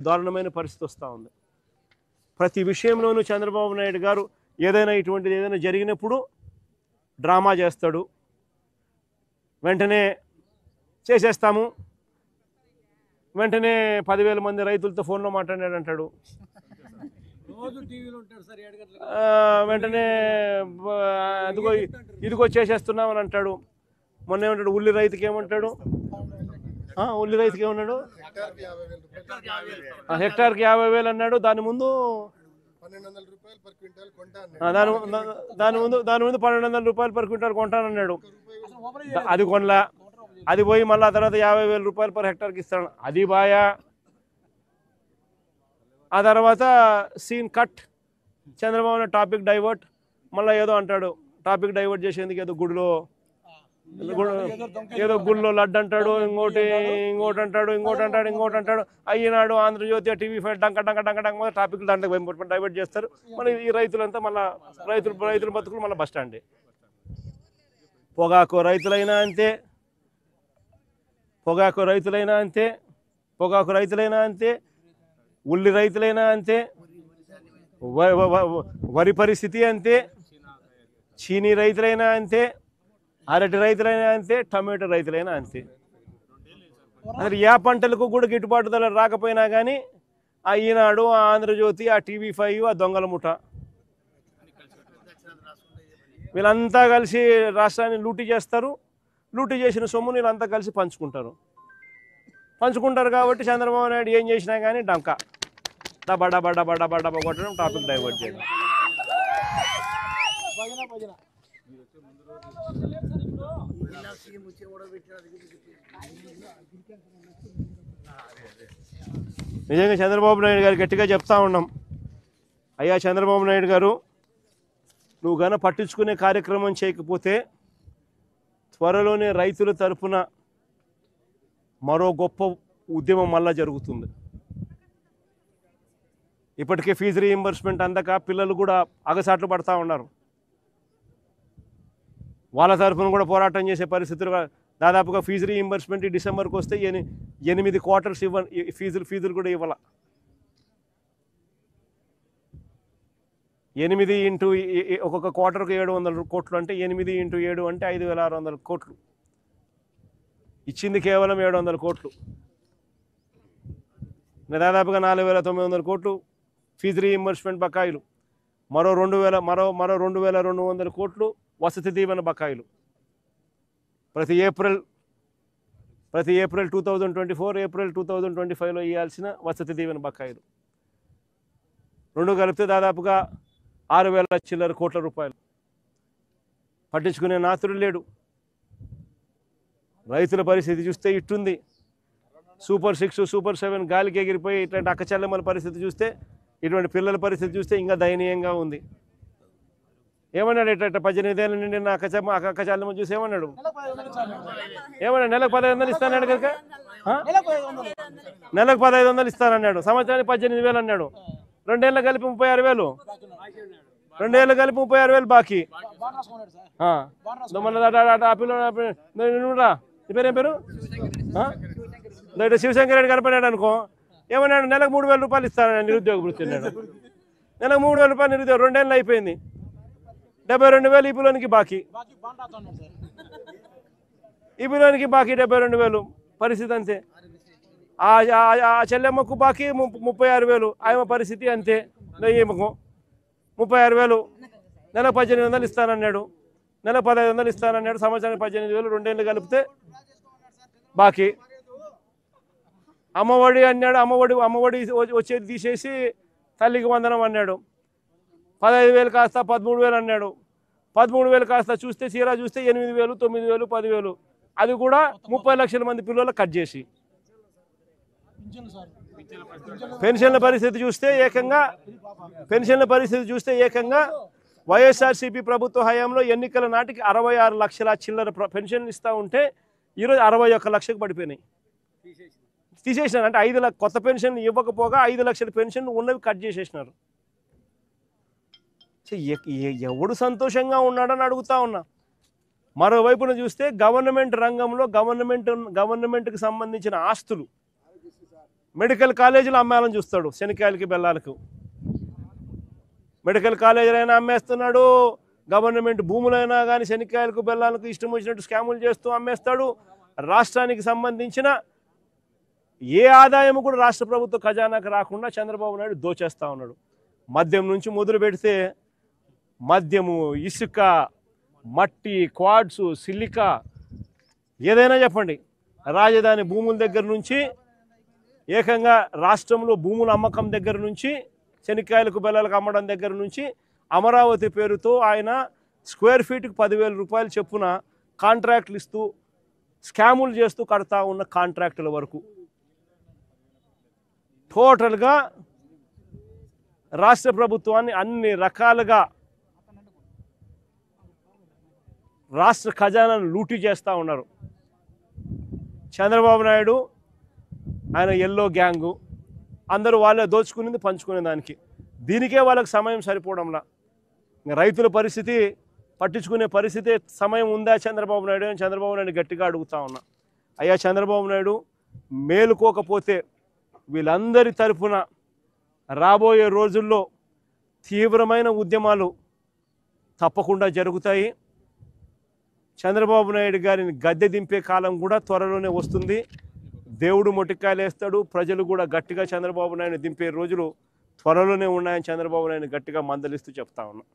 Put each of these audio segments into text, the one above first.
దారుణమైన పరిస్థితి వస్తూ ఉంది. ప్రతి విషయంలోనూ చంద్రబాబు నాయుడు గారు ఏదైనా జరిగినప్పుడు డ్రామా చేస్తాడు. వెంటనే చేసేస్తాము, వెంటనే 10,000 మంది రైతులతో ఫోన్లో మాట్లాడాడు అంటాడు. వెంటనే ఇదిగో చేసేస్తున్నామని అంటాడు. మొన్న ఏమంటాడు, ఉల్లి రైతుకి ఏమంటాడు, హెక్టార్కి 50,000 అన్నాడు. దాని ముందు 1,200 రూపాయలు పర్ క్వింటాల్ కొంటానన్నాడు. అది కొనలా, అది పోయి మళ్ళీ ఆ తర్వాత 50,000 రూపాయలు పర్ హెక్టార్కి ఇస్తాను, అది బాయా. ఆ తర్వాత scene cut, Chandrababu topic divert, మళ్ళీ ఏదో అంటాడు. టాపిక్ డైవర్ట్ చేసేందుకు ఏదో గుడిలో లడ్డు అంటాడు, ఇంకోటి అంటాడు. అయ్యినాడు ఆంధ్రజ్యోతి టీవీ5 డంక టాపిక్ దాంట్లో డైవర్ట్ చేస్తారు. మళ్ళీ ఈ రైతులంతా మళ్ళీ రైతుల బతుకులు మళ్ళీ బస్ స్టాండే. పొగాకు రైతులైనా అంతే, ఉల్లి రైతులైనా అంతే, వరి పరిస్థితి అంతే, చీనీ రైతులైనా అంతే, అరటి రైతులైనా అంతే, టమాటో రైతులైనా అంతే. అసలు ఏ పంటలకు కూడా గిట్టుబాటు ధర రాకపోయినా కానీ ఆ ఈనాడు, ఆ ఆంధ్రజ్యోతి, ఆ టీవీ5, ఆ దొంగల ముఠ వీళ్ళంతా కలిసి రాష్ట్రాన్ని లూటీ చేస్తారు. లూటీ చేసిన సొమ్ముని వీళ్ళంతా కలిసి పంచుకుంటారు కాబట్టి చంద్రబాబు నాయుడు ఏం చేసినా కానీ డంకా డబ్బా కొట్టడం, టాపిక్ డైవర్ట్ చేయడం. నిజంగా చంద్రబాబు నాయుడు గారు గట్టిగా చెప్తా ఉన్నాం, అయ్యా చంద్రబాబు నాయుడు గారు, నువ్వు గన పట్టించుకునే కార్యక్రమం చేయకపోతే త్వరలోనే రైతుల తరఫున మరో గొప్ప ఉద్యమం మళ్ళా జరుగుతుంది. ఇప్పటికే ఫీజు రీయింబర్స్మెంట్ అందక పిల్లలు కూడా అగసాట్లు పడతా ఉన్నారు. వాళ్ళ తరఫున కూడా పోరాటం చేసే పరిస్థితులు. దాదాపుగా ఫీజు రీయింబర్స్మెంట్ ఈ డిసెంబర్కి వస్తే 8 క్వార్టర్స్ ఫీజులు కూడా ఇవ్వాల. 8 ఇంటూ ఒక్కొక్క క్వార్టర్కి 700 కోట్లు అంటే 8 ఇంటూ 7 అంటే 5,600 కోట్లు. ఇచ్చింది కేవలం 700 కోట్లు. దాదాపుగా 4,900 కోట్లు ఫీజు రీయింబర్స్మెంట్ బకాయిలు, మరో 2,200 కోట్లు వసతి దీవెన బకాయిలు. ప్రతి ఏప్రిల్ 2024, ఏప్రిల్ 2025లో ఇవ్వాల్సిన వసతి దీవెన బకాయిలు రెండు కలిపితే దాదాపుగా 6,000 చిల్లర కోట్ల రూపాయలు. పట్టించుకునే నాతుడు లేడు. రైతుల పరిస్థితి చూస్తే ఇట్టుంది. సూపర్ 6, సూపర్ 7 గాలికి ఎగిరిపోయి ఇట్లాంటి అక్కచెల్లెమ్మల పరిస్థితి చూస్తే, ఇటువంటి పిల్లల పరిస్థితి చూస్తే ఇంకా దయనీయంగా ఉంది. ఏమన్నాడు, ఇట్లా 18 ఏళ్ళ నుండి నా అక్కచెల్లెమ్మ చూసి ఏమన్నాడు, నెలకు 1500 ఇస్తానన్నాడు కనుక, నెలకు 1500 ఇస్తానన్నాడు. సంవత్సరానికి 18,000 అన్నాడు. 2 ఏళ్ళు కలిపి 36,000, 2 ఏళ్ళు కలిపి 36,000 బాకీ. పేరు ఏం పేరు శివశంకర్ రెడ్డి కనపడాడు అనుకో, ఏమన్నాడు, నెలకు 3,000 రూపాయలు ఇస్తానని నిరుద్యోగ వృత్తి అన్నాడు. నెలకు 3,000 రూపాయలు నిరుద్యోగం. 2 ఏళ్ళు అయిపోయింది, 72,000 ఈ పిల్లోనికి బాకీ. ఈ పిల్లోనికి బాకీ 72,000. పరిస్థితి అంతే. ఆ చెల్లెమ్మకు బాకీ 36,000. ఆమె పరిస్థితి అంతే. ఈమెకు 36,000. నెలకు 1,800 ఇస్తానన్నాడు, నెలకు 1,500 ఇస్తానన్నాడు. సంవత్సరానికి 18,000, 2 ఏళ్ళు కలిపితే బాకీ. అమ్మఒడి అన్నాడు, అమ్మఒడి వచ్చేది తీసేసి తల్లికి వందనం అన్నాడు. 15,000 కాస్త 13,000 అన్నాడు. 13,000 కాస్త చూస్తే చీరా చూస్తే 8,000, 9,000, 10,000. అది కూడా 30 లక్షల మంది పిల్లలకు కట్ చేసి. పెన్షన్ల పరిస్థితి చూస్తే ఏకంగా వైఎస్ఆర్సీపీ ప్రభుత్వ హయాంలో ఎన్నికల నాటికి 66 లక్షల చిల్లర పెన్షన్లు ఇస్తూ ఉంటే ఈరోజు 61 లక్షకు పడిపోయినాయి. తీసేసినారు. అంటే 5 లక్షల కొత్త పెన్షన్లు ఇవ్వకపోగా 5 లక్షల పెన్షన్లు ఉన్నవి కట్ చేసేసినారు. ఎవడు సంతోషంగా ఉన్నాడని అడుగుతా ఉన్నా. మరోవైపున చూస్తే గవర్నమెంట్ రంగంలో గవర్నమెంట్కి సంబంధించిన ఆస్తులు మెడికల్ కాలేజీలు అమ్మాలని చూస్తాడు, శనక్కాయలకి బెల్లాలకు. మెడికల్ కాలేజీలైనా అమ్మేస్తున్నాడు, గవర్నమెంట్ భూములైనా కానీ శనక్కాయలకు బెల్లాలకు ఇష్టం వచ్చినట్టు స్కాములు చేస్తూ అమ్మేస్తాడు. రాష్ట్రానికి సంబంధించిన ఏ ఆదాయం కూడా రాష్ట్ర ప్రభుత్వ ఖజానాకు రాకుండా చంద్రబాబు నాయుడు దోచేస్తూ ఉన్నాడు. మద్యం నుంచి మొదలు పెడితే మద్యము, ఇసుక, మట్టి, క్వాడ్స్, సిలికా, ఏదైనా చెప్పండి, రాజధాని భూముల దగ్గర నుంచి ఏకంగా రాష్ట్రంలో భూముల అమ్మకం దగ్గర నుంచి శనక్కాయలకు బెల్లాలకు అమ్మడం దగ్గర నుంచి అమరావతి పేరుతో ఆయన స్క్వేర్ ఫీట్కి 10,000 రూపాయలు చొప్పున కాంట్రాక్టులు ఇస్తూ స్కాములు చేస్తూ కడతా ఉన్న కాంట్రాక్టుల వరకు టోటల్గా రాష్ట్ర ప్రభుత్వాన్ని అన్ని రకాలుగా రాష్ట్ర ఖజానాను లూటీ చేస్తూ ఉన్నారు. చంద్రబాబు నాయుడు ఆయన ఎల్లో గ్యాంగు, అందరూ వాళ్ళే దోచుకునేది పంచుకునే దానికి. దీనికే వాళ్ళకి సమయం సరిపోవడంలా. రైతుల పరిస్థితి పట్టించుకునే పరిస్థితి సమయం ఉందా చంద్రబాబు నాయుడు అని చంద్రబాబు నాయుడు గట్టిగా అడుగుతా ఉన్నా. అయ్యా చంద్రబాబు నాయుడు, మేలుకోకపోతే వీళ్ళందరి తరఫున రాబోయే రోజుల్లో తీవ్రమైన ఉద్యమాలు తప్పకుండా జరుగుతాయి. చంద్రబాబు నాయుడు గారిని గద్దె దింపే కాలం కూడా త్వరలోనే వస్తుంది. దేవుడు మొటికాయలు వేస్తాడు, ప్రజలు కూడా గట్టిగా చంద్రబాబు నాయుడు దింపే రోజులు త్వరలోనే ఉన్నాయని చంద్రబాబు నాయుడు గట్టిగా మందలిస్తూ చెప్తా ఉన్నా.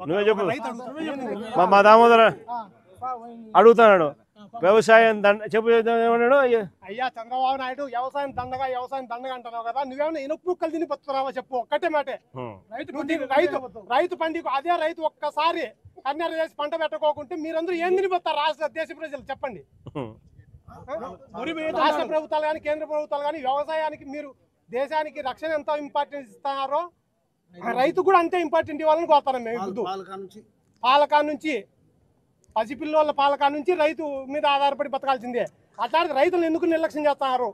నువ్వే చెప్పు. మా దామోదర అడుగుతున్నాడు, వ్యవసాయం చెప్పు ఏమన్నాడు? అయ్యా చంద్రబాబు నాయుడు వ్యవసాయం దండగా అంటున్నావు కదా, నువ్వేమన్నా ఇనుపు ముక్కలు తిని బతున్నావా చెప్పు, ఒక్కటే మాటే. రైతు పండికు అదే రైతు ఒక్కసారి కన్నెర చేసి పంట పెట్టకోకుంటే మీరందరూ ఏం తినిపోతారు రాష్ట్ర దేశ ప్రజలు చెప్పండి. రాష్ట్ర ప్రభుత్వాలు కానీ కేంద్ర ప్రభుత్వాలు కానీ వ్యవసాయానికి మీరు దేశానికి రక్షణ ఎంత ఇంపార్టెన్స్ ఇస్తున్నారో రైతు కూడా అంతే ఇంపార్టెంట్ ఇవ్వాలని కోరుతారు. మేము పాలకా నుంచి పసిపిల్లల పాలకా నుంచి రైతు మీద ఆధారపడి బతకాల్సిందే. అట్లాంటి రైతులు ఎందుకు నిర్లక్ష్యం చేస్తున్నారు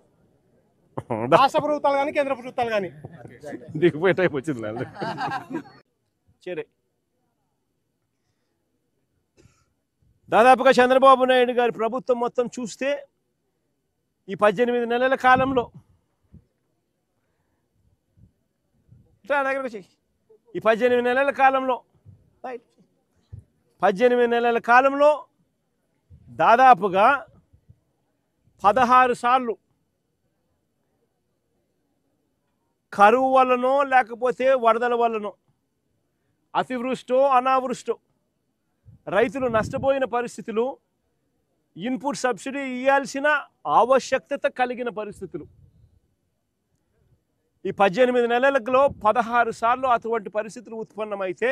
రాష్ట్ర ప్రభుత్వాలు కానీ కేంద్ర ప్రభుత్వాలు కానీ? దిగిపోయే టైం వచ్చింది. సరే, దాదాపుగా చంద్రబాబు నాయుడు గారి ప్రభుత్వం మొత్తం చూస్తే ఈ 18 నెలల కాలంలో ఈ 18 నెలల కాలంలో 18 నెలల కాలంలో దాదాపుగా 16 సార్లు కరువు వల్లనో లేకపోతే వరదల వల్లనో అతివృష్టో అనావృష్టో రైతులు నష్టపోయిన పరిస్థితులు, ఇన్పుట్ సబ్సిడీ ఇవ్వాల్సిన ఆవశ్యకత కలిగిన పరిస్థితులు. ఈ 18 నెలలలో 16 సార్లు అటువంటి పరిస్థితులు ఉత్పన్నమైతే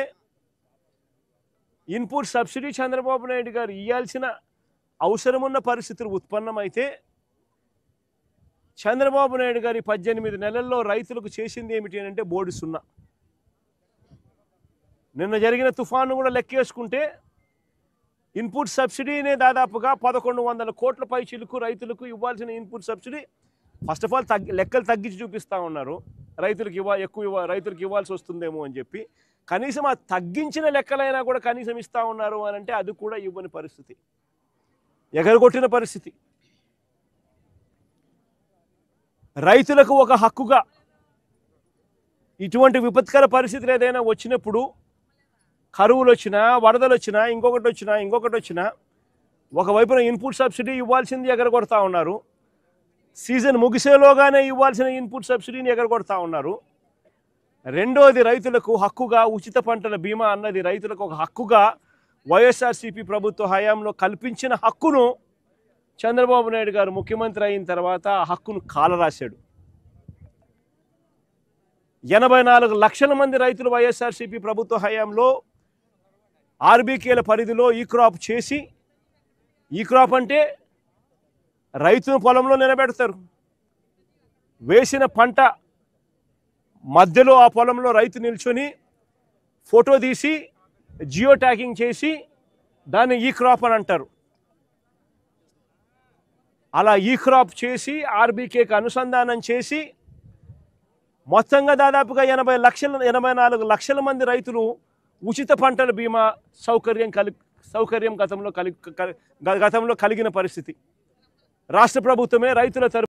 ఇన్పుట్ సబ్సిడీ చంద్రబాబు నాయుడు గారు ఇవ్వాల్సిన అవసరమున్న పరిస్థితులు ఉత్పన్నమైతే చంద్రబాబు నాయుడు గారి 18 నెలల్లో రైతులకు చేసింది ఏమిటి అంటే బోర్డు సున్నా. నిన్న జరిగిన తుఫాను కూడా లెక్కేసుకుంటే ఇన్పుట్ సబ్సిడీనే దాదాపుగా 1100 కోట్ల పై చిలుకు రైతులకు ఇవ్వాల్సిన input subsidy first of all లెక్కలు తగ్గించి చూపిస్తూ ఉన్నారు. రైతులకు ఇవ్వాల్సి వస్తుందేమో అని చెప్పి కనీసం ఆ తగ్గించిన లెక్కలైనా కూడా కనీసం ఇస్తూ ఉన్నారు అని అంటే అది కూడా ఇవ్వని పరిస్థితి, ఎగరగొట్టిన పరిస్థితి. రైతులకు ఒక హక్కుగా ఇటువంటి విపత్కర పరిస్థితులు ఏదైనా వచ్చినప్పుడు, కరువులు వచ్చినా, వరదలు వచ్చినా, ఇంకొకటి వచ్చినా ఒకవైపున ఇన్పుట్ సబ్సిడీ ఇవ్వాల్సింది ఎగరగొడతా ఉన్నారు. సీజన్ ముగిసేలోగానే ఇవ్వాల్సిన ఇన్పుట్ సబ్సిడీని ఎగరగొడతా ఉన్నారు. రెండోది రైతులకు హక్కుగా ఉచిత పంటల బీమా అన్నది రైతులకు ఒక హక్కుగా వైఎస్ఆర్సీపీ ప్రభుత్వ హయాంలో కల్పించిన హక్కును చంద్రబాబు నాయుడు గారు ముఖ్యమంత్రి అయిన తర్వాత ఆ హక్కును కాలరాశాడు. 84 లక్షల మంది రైతులు వైఎస్ఆర్సీపీ ప్రభుత్వ హయాంలో ఆర్బీకేల పరిధిలో ఈ క్రాప్ చేసి, ఈ క్రాప్ అంటే రైతును పొలంలో నిలబెడతారు, వేసిన పంట మధ్యలో ఆ పొలంలో రైతు నిల్చొని ఫోటో తీసి జియో ట్యాగింగ్ చేసి దాన్ని ఈ క్రాప్ అని అంటారు. అలా ఈ క్రాప్ చేసి ఆర్బీకేకి అనుసంధానం చేసి మొత్తంగా దాదాపుగా 84 లక్షల మంది రైతులు ఉచిత పంటల బీమా సౌకర్యం గతంలో కలిగిన పరిస్థితి. రాష్ట్ర ప్రభుత్వమే రైతుల తరపున